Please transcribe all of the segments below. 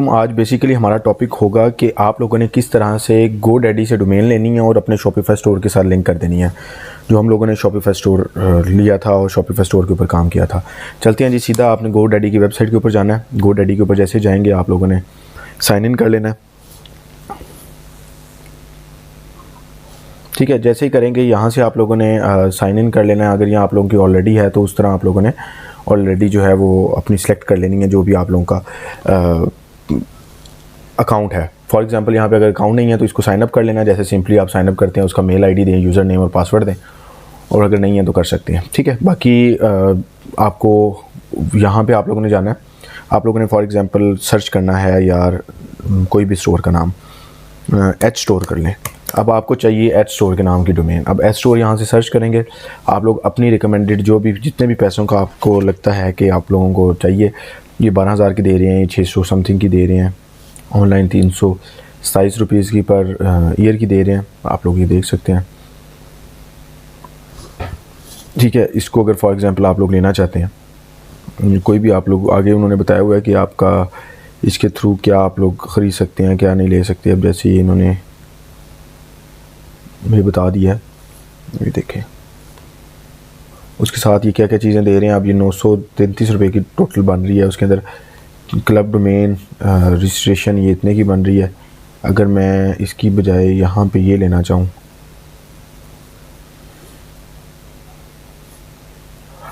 आज बेसिकली हमारा टॉपिक होगा कि आप लोगों ने किस तरह से GoDaddy से डोमेन लेनी है और अपने शॉपिफाई स्टोर के साथ लिंक कर देनी है। जो हम लोगों ने शॉपिफाई स्टोर लिया था और शॉपिफाई स्टोर के ऊपर काम किया था। चलते हैं जी, सीधा आपने GoDaddy की वेबसाइट के ऊपर जाना है। GoDaddy के ऊपर जैसे जाएंगे आप लोगों ने साइन इन कर लेना है। ठीक है, जैसे ही करेंगे यहाँ से आप लोगों ने साइन इन कर लेना है। अगर यहाँ आप लोगों की ऑलरेडी है तो उस तरह आप लोगों ने ऑलरेडी जो है वो अपनी सेलेक्ट कर लेनी है जो भी आप लोगों का अकाउंट है। फॉर एग्जांपल यहाँ पे अगर अकाउंट नहीं है तो इसको साइन अप कर लेना है। जैसे सिंपली आप साइन अप करते हैं, उसका मेल आईडी दें, यूज़र नेम और पासवर्ड दें, और अगर नहीं है तो कर सकते हैं। ठीक है, बाकी आपको यहाँ पे आप लोगों ने जाना है। आप लोगों ने फॉर एग्जांपल सर्च करना है यार कोई भी स्टोर का नाम, एच स्टोर कर लें। अब आपको चाहिए एच स्टोर के नाम की डोमेन। अब एच स्टोर यहाँ से सर्च करेंगे। आप लोग अपनी रिकमेंडेड जो भी जितने भी पैसों का आपको लगता है कि आप लोगों को चाहिए, ये 12,000 की दे रहे हैं, 600 समथिंग की दे रहे हैं, ऑनलाइन 327 रुपीज़ की पर ईयर की दे रहे हैं। आप लोग ये देख सकते हैं। ठीक है, इसको अगर फॉर एग्जांपल आप लोग लेना चाहते हैं, कोई भी आप लोग आगे उन्होंने बताया हुआ है कि आपका इसके थ्रू क्या आप लोग ख़रीद सकते हैं, क्या नहीं ले सकते। अब जैसे ये इन्होंने मुझे बता दिया है, ये देखें उसके साथ ये क्या क्या चीज़ें दे रहे हैं। अब ये 933 रुपये की टोटल बन रही है। उसके अंदर क्लब डोमेन रजिस्ट्रेशन ये इतने की बन रही है। अगर मैं इसकी बजाय यहाँ पे ये लेना चाहूँ,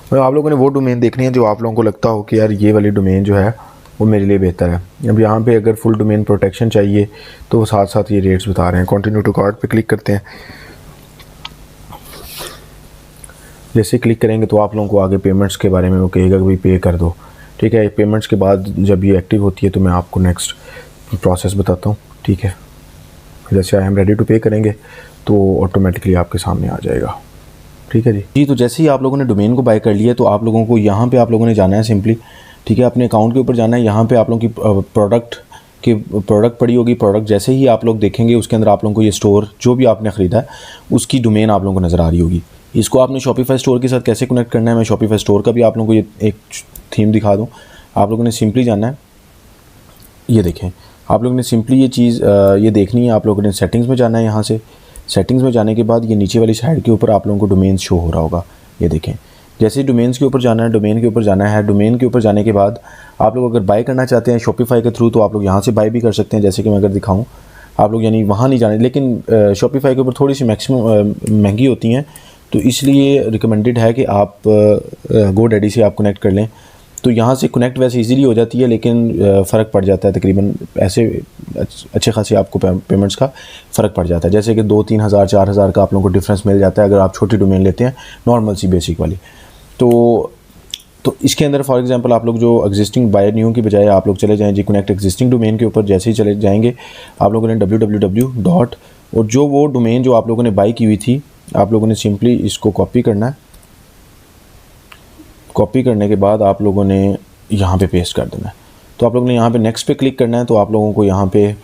तो आप लोगों ने वो डोमेन देखनी है जो आप लोगों को लगता हो कि यार ये वाली डोमेन जो है वो मेरे लिए बेहतर है। अब यहाँ पे अगर फुल डोमेन प्रोटेक्शन चाहिए तो साथ साथ ये रेट्स बता रहे हैं। कंटिन्यू टू कार्ट पे क्लिक करते हैं। जैसे क्लिक करेंगे तो आप लोगों को आगे पेमेंट्स के बारे में वो कहेगा कि भाई पे कर दो। ठीक है, पेमेंट्स के बाद जब ये एक्टिव होती है तो मैं आपको नेक्स्ट प्रोसेस बताता हूँ। ठीक है, जैसे आई एम रेडी टू पे करेंगे तो ऑटोमेटिकली आपके सामने आ जाएगा। ठीक है जी, तो जैसे ही आप लोगों ने डोमेन को बाय कर लिया तो आप लोगों को यहाँ पे आप लोगों ने जाना है सिंपली। ठीक है, अपने अकाउंट के ऊपर जाना है। यहाँ पे आप लोगों की प्रोडक्ट पड़ी होगी। प्रोडक्ट जैसे ही आप लोग देखेंगे उसके अंदर आप लोगों को ये स्टोर जो भी आपने ख़रीदा है उसकी डोमेन आप लोगों को नज़र आ रही होगी। इसको आपने शॉपिफाई स्टोर के साथ कैसे कनेक्ट करना है, मैं शॉपिफाई स्टोर का भी आप लोगों को ये एक थीम दिखा दूँ। आप लोगों ने सिंपली जाना है, ये देखें, आप लोगों ने सिंपली ये चीज़ ये देखनी है। आप लोगों ने सेटिंग्स में जाना है। यहाँ से सेटिंग्स में जाने के बाद ये नीचे वाली साइड के ऊपर आप लोगों को डोमेन शो हो रहा होगा, ये देखें। जैसे ही डोमेन्स के ऊपर जाना है, डोमेन के ऊपर जाना है। डोमेन के ऊपर जाने के बाद आप लोग अगर बाय करना चाहते हैं शॉपिफाई के थ्रू तो आप लोग यहाँ से बाय भी कर सकते हैं। जैसे कि मैं अगर दिखाऊँ, आप लोग यानी वहाँ नहीं जाने, लेकिन शॉपिफाई के ऊपर थोड़ी सी मैक्सिमम महंगी होती हैं, तो इसलिए रिकमेंडेड है कि आप GoDaddy से आप कनेक्ट कर लें। तो यहाँ से कनेक्ट वैसे इजीली हो जाती है, लेकिन फ़र्क पड़ जाता है तकरीबन ऐसे अच्छे खासे आपको पेमेंट्स का फ़र्क पड़ जाता है। जैसे कि 2-3 हज़ार 4 हज़ार का आप लोगों को डिफरेंस मिल जाता है अगर आप छोटी डोमेन लेते हैं, नॉर्मल सी बेसिक वाली। तो इसके अंदर फॉर एग्जांपल आप लोग जो एग्जिस्टिंग बाय न्यू की बजाय आप लोग चले जाएँ जी कनेक्ट एग्जिस्टिंग डोमेन के ऊपर। जैसे ही चले जाएंगे आप लोगों ने www. और जो वो डोमेन जो आप लोगों ने बाई की हुई थी आप लोगों ने सिंपली इसको कॉपी करना है। कॉपी करने के बाद आप लोगों ने यहाँ पे पेस्ट कर देना है। तो आप लोगों ने यहाँ पे नेक्स्ट पे क्लिक करना है। तो आप लोगों को यहाँ पे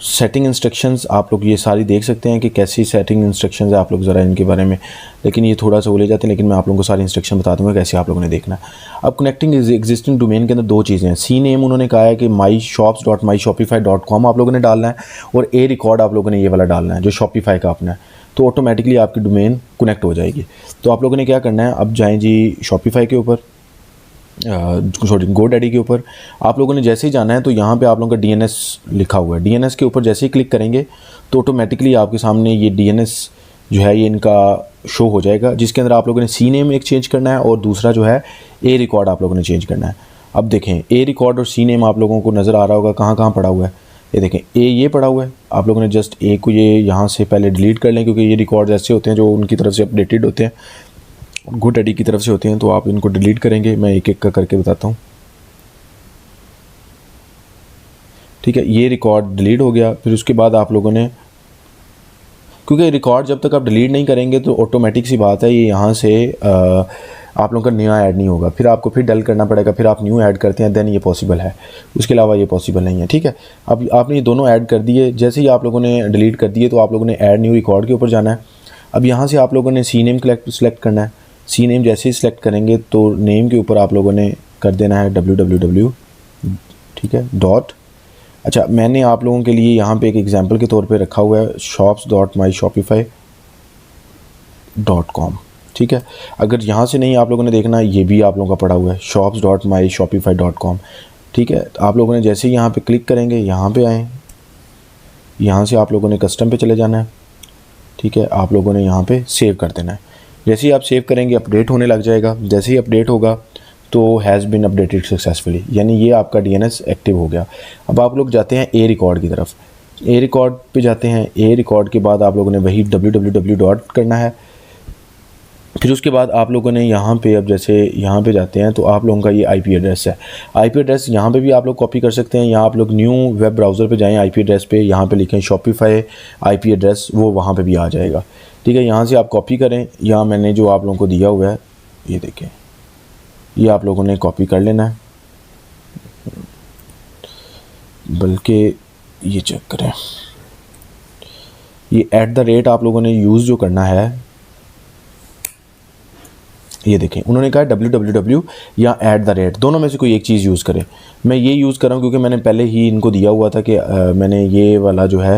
सेटिंग इंस्ट्रक्शंस आप लोग ये सारी देख सकते हैं कि कैसी सेटिंग इंस्ट्रक्शंस है। आप लोग ज़रा इनके बारे में, लेकिन ये थोड़ा सा वो ले जाते हैं, लेकिन मैं आप लोगों को सारी इंस्ट्रक्शन बता दूँगा कैसे आप लोगों ने देखना है। अब कनेक्टिंग एग्जिस्टिंग डोमेन के अंदर दो चीज़ें हैं। सी नेम उन्होंने कहा है कि myshops.myshopify.com आप लोगों ने डालना है, और ए रिकॉर्ड आप लोगों ने ये वाला डालना है जो शॉपिफाई का अपना है। तो ऑटोमेटिकली आपकी डोमेन कनेक्ट हो जाएगी। तो आप लोगों ने क्या करना है, अब जाएँ जी शॉपिफाई के ऊपर, सॉरी GoDaddy के ऊपर। आप लोगों ने जैसे ही जाना है तो यहाँ पे आप लोगों का DNS लिखा हुआ है। DNS के ऊपर जैसे ही क्लिक करेंगे तो ऑटोमेटिकली आपके सामने ये DNS जो है ये इनका शो हो जाएगा, जिसके अंदर आप लोगों ने सी नेम एक चेंज करना है और दूसरा जो है ए रिकॉर्ड आप लोगों ने चेंज करना है। अब देखें ए रिकॉर्ड और सी नेम आप लोगों को नज़र आ रहा होगा कहाँ कहाँ पड़ा हुआ है। ये देखें ये पड़ा हुआ है। आप लोगों ने जस्ट ए को ये यहाँ से पहले डिलीट कर लें, क्योंकि ये रिकॉर्ड ऐसे होते हैं जो उनकी तरफ से अपडेटेड होते हैं, GoDaddy की तरफ से होते हैं, तो आप इनको डिलीट करेंगे। मैं एक एक का करके बताता हूँ। ठीक है, ये रिकॉर्ड डिलीट हो गया। फिर उसके बाद आप लोगों ने, क्योंकि रिकॉर्ड जब तक आप डिलीट नहीं करेंगे तो ऑटोमेटिक सी बात है ये यहाँ से आप लोगों का नया ऐड नहीं होगा, फिर आपको फिर डल करना पड़ेगा, फिर आप न्यू ऐड करते हैं देन ये पॉसिबल है, उसके अलावा ये पॉसिबल नहीं है। ठीक है, अब आपने ये दोनों ऐड कर दिए। जैसे ही आप लोगों ने डिलीट कर दिए तो आप लोगों ने ऐड न्यू रिकॉर्ड के ऊपर जाना है। अब यहाँ से आप लोगों ने सी नेम सेलेक्ट करना है। सी नेम जैसे ही सिलेक्ट करेंगे तो नेम के ऊपर आप लोगों ने कर देना है www. ठीक है, डॉट। अच्छा, मैंने आप लोगों के लिए यहाँ पे एक एग्जांपल के तौर पे रखा हुआ है shops.myshopify.com, ठीक है। अगर यहाँ से नहीं आप लोगों ने देखना, ये भी आप लोगों का पड़ा हुआ है shops.myshopify.com, ठीक है। तो आप लोगों ने जैसे ही यहाँ पे क्लिक करेंगे, यहाँ पे आएँ, यहाँ से आप लोगों ने कस्टम पे चले जाना है, ठीक है। आप लोगों ने यहाँ पे सेव कर देना है। जैसे ही आप सेव करेंगे अपडेट होने लग जाएगा। जैसे ही अपडेट होगा तो हैज़ बीन अपडेटेड सक्सेसफुली, यानी ये आपका DNS एक्टिव हो गया। अब आप लोग जाते हैं ए रिकॉर्ड की तरफ। ए रिकॉर्ड पे जाते हैं। ए रिकॉर्ड के बाद आप लोगों ने वही www डॉट करना है। फिर उसके बाद आप लोगों ने यहाँ पे, अब जैसे यहाँ पे जाते हैं तो आप लोगों का ये IP एड्रेस है। IP एड्रेस यहाँ पे भी आप लोग कॉपी कर सकते हैं। यहाँ आप लोग न्यू वेब ब्राउज़र पे जाएं, IP एड्रेस पे यहाँ पे लिखें शॉपिफाई IP एड्रेस, वो वहाँ पे भी आ जाएगा, ठीक है। यहाँ से आप कॉपी करें। यहाँ मैंने जो आप लोगों को दिया हुआ है, ये देखें, ये आप लोगों ने कॉपी कर लेना है, बल्कि ये चेक करें, ये @ आप लोगों ने यूज़ जो करना है, ये देखें उन्होंने कहा www या @ दोनों में से कोई एक चीज़ यूज़ करें। मैं ये यूज़ कर रहा हूँ क्योंकि मैंने पहले ही इनको दिया हुआ था कि मैंने ये वाला जो है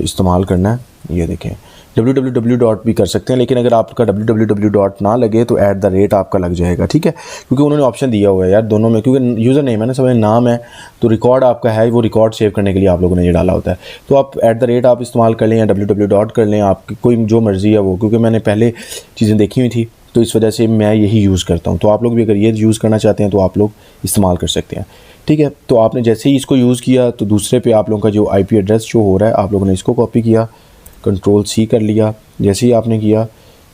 इस्तेमाल करना है। ये देखें www डॉट भी कर सकते हैं, लेकिन अगर आपका www डॉट ना लगे तो @ आपका लग जाएगा, ठीक है। क्योंकि उन्होंने ऑप्शन दिया हुआ है यार दोनों में, क्योंकि यूज़र नेम है ना, समय नाम है, तो रिकॉर्ड आपका है, वो रिकॉर्ड सेव करने के लिए आप लोगों ने ये डाला होता है। तो आप @ आप इस्तेमाल कर लें या www डॉट कर लें, आपकी कोई जो मर्ज़ी है वो, क्योंकि मैंने पहले चीज़ें देखी हुई थी तो इस वजह से मैं यही यूज़ करता हूँ। तो आप लोग भी अगर ये यूज़ करना चाहते हैं तो आप लोग इस्तेमाल कर सकते हैं, ठीक है। तो आपने जैसे ही इसको यूज़ किया तो दूसरे पे आप लोगों का जो IP एड्रेस शो हो रहा है, आप लोगों ने इसको कॉपी किया, Ctrl+C कर लिया। जैसे ही आपने किया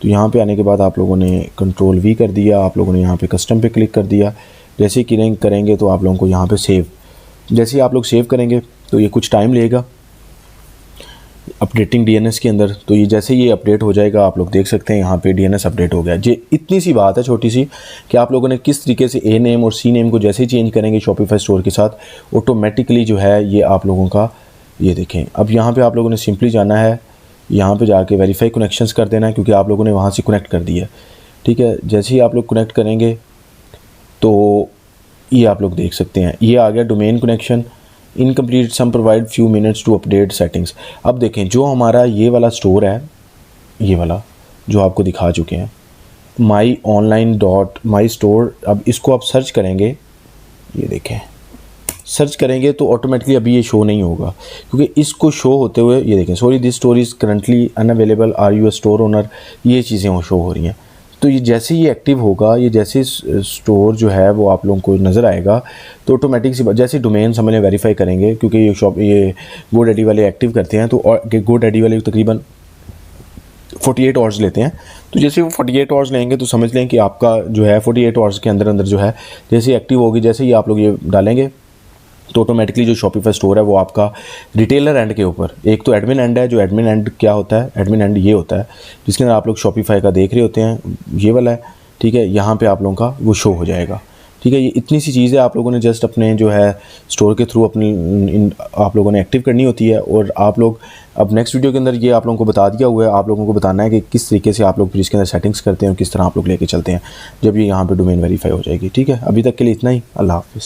तो यहाँ पे आने के बाद आप लोगों ने Ctrl+V कर दिया, आप लोगों ने यहाँ पे कस्टम पे क्लिक कर दिया। जैसे ही करेंगे तो आप लोगों को यहाँ पे सेव, जैसे ही आप लोग सेव करेंगे तो ये कुछ टाइम लेगा अपडेटिंग DNS के अंदर। तो ये जैसे ये अपडेट हो जाएगा, आप लोग देख सकते हैं यहाँ पे DNS अपडेट हो गया। ये इतनी सी बात है छोटी सी कि आप लोगों ने किस तरीके से A नेम और C नेम को जैसे ही चेंज करेंगे शॉपिफाई स्टोर के साथ, ऑटोमेटिकली जो है ये आप लोगों का, ये देखें। अब यहाँ पे आप लोगों ने सिंपली जाना है, यहाँ पे जाके वेरीफाई कनेक्शंस कर देना है, क्योंकि आप लोगों ने वहाँ से कनेक्ट कर दिया, ठीक है। जैसे ही आप लोग कनेक्ट करेंगे तो ये आप लोग देख सकते हैं ये आ गया domain connection incomplete, some provide few minutes to update settings. अब देखें जो हमारा ये वाला स्टोर है, ये वाला जो आपको दिखा चुके हैं myonline.my स्टोर, अब इसको आप सर्च करेंगे, ये देखें सर्च करेंगे तो ऑटोमेटिकली अभी ये शो नहीं होगा, क्योंकि इसको शो होते हुए ये देखें sorry this store is currently unavailable, are you a store owner, ये चीज़ें वो शो हो रही हैं। तो ये जैसे ही एक्टिव होगा, ये जैसे स्टोर जो है वो आप लोगों को नज़र आएगा तो ऑटोमेटिक सी जैसे डोमेन समझ लें वेरीफाई करेंगे, क्योंकि ये GoDaddy वाले एक्टिव करते हैं, तो GoDaddy वाले तकरीबन 48 आवर्स लेते हैं। तो जैसे वो 48 आवर्स लेंगे तो समझ लें कि आपका जो है 48 आवर्स के अंदर जो है जैसे एक्टिव होगी, जैसे ही आप लोग ये डालेंगे तो ऑटोमेटिकली जो शॉपिफाई स्टोर है वो आपका रिटेलर एंड के ऊपर, एक तो एडमिन एंड है, जो एडमिन एंड क्या होता है, एडमिन एंड ये होता है जिसके अंदर आप लोग शॉपिफाई का देख रहे होते हैं, ये वाला है, ठीक है। यहाँ पे आप लोगों का वो शो हो जाएगा, ठीक है। ये इतनी सी चीज़ है, आप लोगों ने जस्ट अपने जो है स्टोर के थ्रू अपने आप लोगों ने एक्टिव करनी होती है। और आप लोग अब नेक्स्ट वीडियो के अंदर ये आप लोगों को बता दिया हुआ है, आप लोगों को बताना है कि किस तरीके से आप लोग फिर इसके अंदर सेटिंग्स करते हैं और किस तरह आप लोग लेके चलते हैं जब ये यहाँ पे डोमेन वेरीफाई हो जाएगी, ठीक है। अभी तक के लिए इतना ही, अल्लाह हाफ़िज़।